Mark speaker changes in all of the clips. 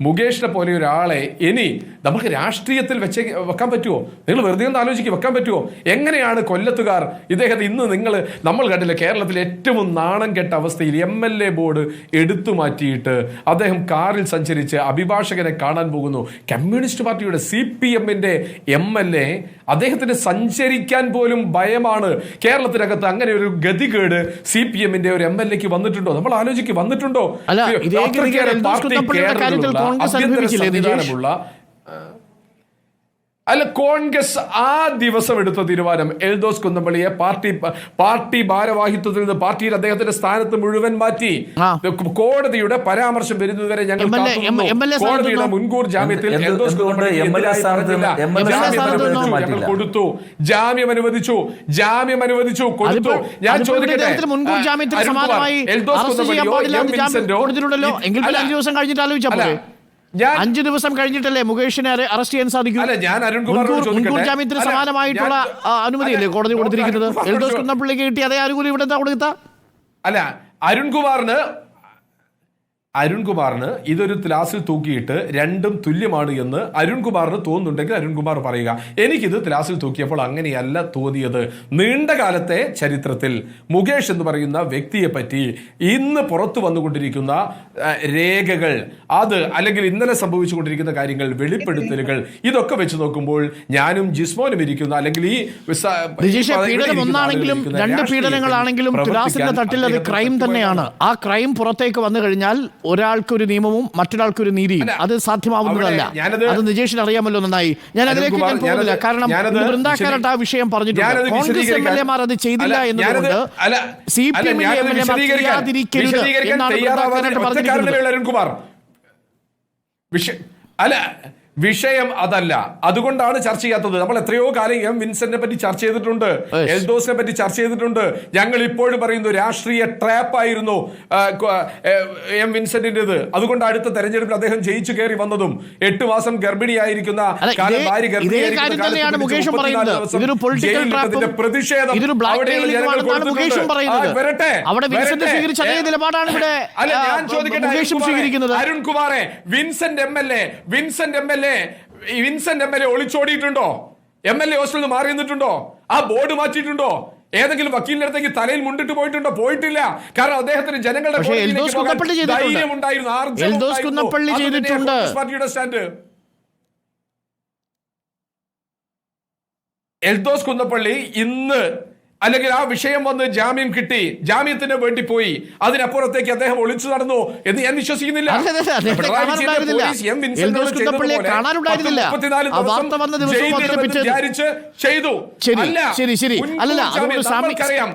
Speaker 1: മുകേഷിനെ പോലെ ഒരാളെ ഇനി നമുക്ക് രാഷ്ട്രീയത്തിൽ വെക്കാൻ പറ്റുമോ? നിങ്ങൾ വെറുതെ ഒന്ന് ആലോചിക്കുക, വെക്കാൻ പറ്റുമോ? എങ്ങനെയാണ് കൊല്ലത്തുകാർ ഇദ്ദേഹത്തെ ഇന്ന് നമ്മൾ കണ്ടില്ല, കേരളത്തിലെ ഏറ്റവും നാണം കെട്ട അവസ്ഥയിൽ MLA ബോർഡ് എടുത്തു മാറ്റിയിട്ട് അദ്ദേഹം കാറിൽ സഞ്ചരിച്ച് അഭിഭാഷകനെ കാണാൻ പോകുന്നു. കമ്മ്യൂണിസ്റ്റ് പാർട്ടിയുടെ CPM-ന്റെ MLA, അദ്ദേഹത്തിന് സഞ്ചരിക്കാൻ പോലും ഭയമാണ്. കേരളത്തിനകത്ത് അങ്ങനെ ഒരു ഗതികേട് CPM-ന്റെ ഒരു MLA-ക്ക് വന്നിട്ടുണ്ടോ? നമ്മൾ ആലോചിക്കുക, വന്നിട്ടുണ്ടോ? അല്ല, കോൺഗ്രസ് ആ ദിവസം എടുത്ത തീരുമാനം എൽദോസ് കുന്നപ്പള്ളിയെ പാർട്ടി ഭാരവാഹിത്വത്തിൽ നിന്ന് പാർട്ടിയിൽ അദ്ദേഹത്തിന്റെ സ്ഥാനത്ത് മുഴുവൻ മാറ്റി. കോടതിയുടെ പരാമർശം വരുന്നതുവരെ ഞങ്ങൾ കോടതിയുടെ മുൻകൂർ ജാമ്യത്തിൽ എൽദോസ് കൊടുത്തു, ജാമ്യം അനുവദിച്ചു കൊടുത്തു. ഞാൻ ചോദിക്കട്ടെ,
Speaker 2: എൽദോസ് കുന്നപ്പള്ളിയോ 5 ദിവസം കഴിഞ്ഞിട്ടല്ലേ മുകേഷിനെ അറസ്റ്റ് ചെയ്യാൻ സാധിക്കും? മുൻകൂർ ജാമ്യത്തിന് സമാനമായിട്ടുള്ള അനുമതിയല്ലേ കോടതി കൊടുത്തിരിക്കുന്നത്? എൽദോസ് കുന്നപ്പള്ളിക്ക് കിട്ടിയ അതേ അനുകൂലം ഇവിടെ എന്താ കൊടുത്ത?
Speaker 1: അല്ല, അരുൺകുമാറിന് ഇതൊരു ത്ലാസിൽ തൂക്കിയിട്ട് രണ്ടും തുല്യമാണ് എന്ന് അരുൺകുമാറിന് തോന്നുന്നുണ്ടെങ്കിൽ അരുൺകുമാർ പറയുക. എനിക്കിത് ത്ലാസിൽ തൂക്കിയപ്പോൾ അങ്ങനെയല്ല തോന്നിയത്. നീണ്ട കാലത്തെ ചരിത്രത്തിൽ മുകേഷ് എന്ന് പറയുന്ന വ്യക്തിയെ പറ്റി ഇന്ന് പുറത്തു വന്നുകൊണ്ടിരിക്കുന്ന രേഖകൾ, അത് അല്ലെങ്കിൽ ഇന്നലെ സംഭവിച്ചുകൊണ്ടിരിക്കുന്ന കാര്യങ്ങൾ, വെളിപ്പെടുത്തലുകൾ, ഇതൊക്കെ വെച്ച് നോക്കുമ്പോൾ ഞാനും ജിസ്മോനും ഇരിക്കുന്ന അല്ലെങ്കിൽ ഈ
Speaker 2: പീഡനം ഒന്നാണെങ്കിലും 2 പീഡനങ്ങളാണെങ്കിലും തുലാസിന്റെ തട്ടിൽ അത് ക്രൈം തന്നെയാണ്. ആ ക്രൈം പുറത്തേക്ക് വന്നു കഴിഞ്ഞാൽ ഒരാൾക്കൊരു നിയമവും മറ്റൊരാൾക്കൊരു നീതിയും അത് സാധ്യമാവുന്നതല്ല. അത് നിജേഷിന് അറിയാമല്ലോ നന്നായി. ഞാൻ അതിലേക്ക് പോകുന്നില്ല, കാരണം വൃന്ദാക്കാരട്ട് ആ വിഷയം പറഞ്ഞിട്ടുണ്ട്. കോൺഗ്രസ് MLA-മാർ അത് ചെയ്തില്ല എന്നതുകൊണ്ട് CPM-ലെ MLA-മാർ ചെയ്യാതിരിക്കരുത് എന്നാണ് വൃന്ദാക്കാരട്ട് പറഞ്ഞിരിക്കുന്നത്.
Speaker 1: വിഷയം അതല്ല, അതുകൊണ്ടാണ് ചർച്ച ചെയ്യാത്തത്. നമ്മൾ എത്രയോ കാലം വിൻസെന്റിനെ പറ്റി ചർച്ച ചെയ്തിട്ടുണ്ട്, എൽദോസിനെ പറ്റി ചർച്ച ചെയ്തിട്ടുണ്ട്. ഞങ്ങൾ ഇപ്പോഴും പറയുന്നു രാഷ്ട്രീയ ട്രാപ്പായിരുന്നു വിൻസെന്റിന്റേത്. അതുകൊണ്ട് അടുത്ത തെരഞ്ഞെടുപ്പിൽ അദ്ദേഹം ജയിച്ചു കയറി വന്നതും 8 മാസം ഗർഭിണിയായിരിക്കുന്ന അരുൺകുമാറെ വിൻസെന്റ് MLA ഒളിച്ചോടിയിട്ടുണ്ടോ? MLA ഹോസ്റ്റലിൽ നിന്ന് മാറി നിന്നിട്ടുണ്ടോ? ആ ബോർഡ് മാറ്റിയിട്ടുണ്ടോ? ഏതെങ്കിലും വക്കീലിന്റെ അടുത്തേക്ക് തലയിൽ മുണ്ടിട്ട് പോയിട്ടുണ്ടോ? പോയിട്ടില്ല. കാരണം അദ്ദേഹത്തിന് ജനങ്ങളുടെ ധൈര്യം ഉണ്ടായിരുന്നു, പാർട്ടിയുടെ സ്റ്റാൻഡ്. എൽദോസ് കുന്നപ്പള്ളി ഇന്ന് അല്ലെങ്കിൽ ആ വിഷയം വന്ന് ജാമ്യം കിട്ടി, ജാമ്യത്തിന് വേണ്ടി പോയി, അതിനപ്പുറത്തേക്ക് അദ്ദേഹം ഒളിച്ചു നടന്നു എന്ന് ഞാൻ വിശ്വസിക്കുന്നില്ല.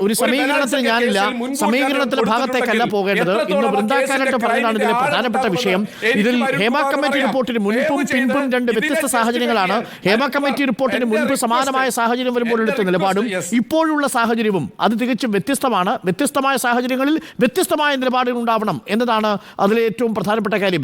Speaker 2: ഒരു സമീകരണത്തിന് ഞാനില്ല, സമീകരണത്തിന്റെ ഭാഗത്തേക്കല്ല പോകേണ്ടത്. ഇന്ന് വൃന്ദാക്കാരട്ട് പറഞ്ഞതാണ് ഇതിലെ പ്രധാനപ്പെട്ട വിഷയം. ഇതിൽ ഹേമ കമ്മിറ്റി റിപ്പോർട്ടിന് മുൻപും പിൻപും 2 വ്യത്യസ്ത സാഹചര്യങ്ങളാണ്. ഹേമ കമ്മിറ്റി റിപ്പോർട്ടിന് മുൻപ് സമാനമായ സാഹചര്യം വരുമ്പോൾ എടുത്ത നിലപാടും ഇപ്പോഴുള്ള സാഹചര്യവും അത് തികച്ചും വ്യത്യസ്തമാണ്. വ്യത്യസ്തമായ സാഹചര്യങ്ങളിൽ വ്യത്യസ്തമായ നിലപാടുകൾ ഉണ്ടാവണം എന്നതാണ് അതിലെ ഏറ്റവും പ്രധാനപ്പെട്ട കാര്യം.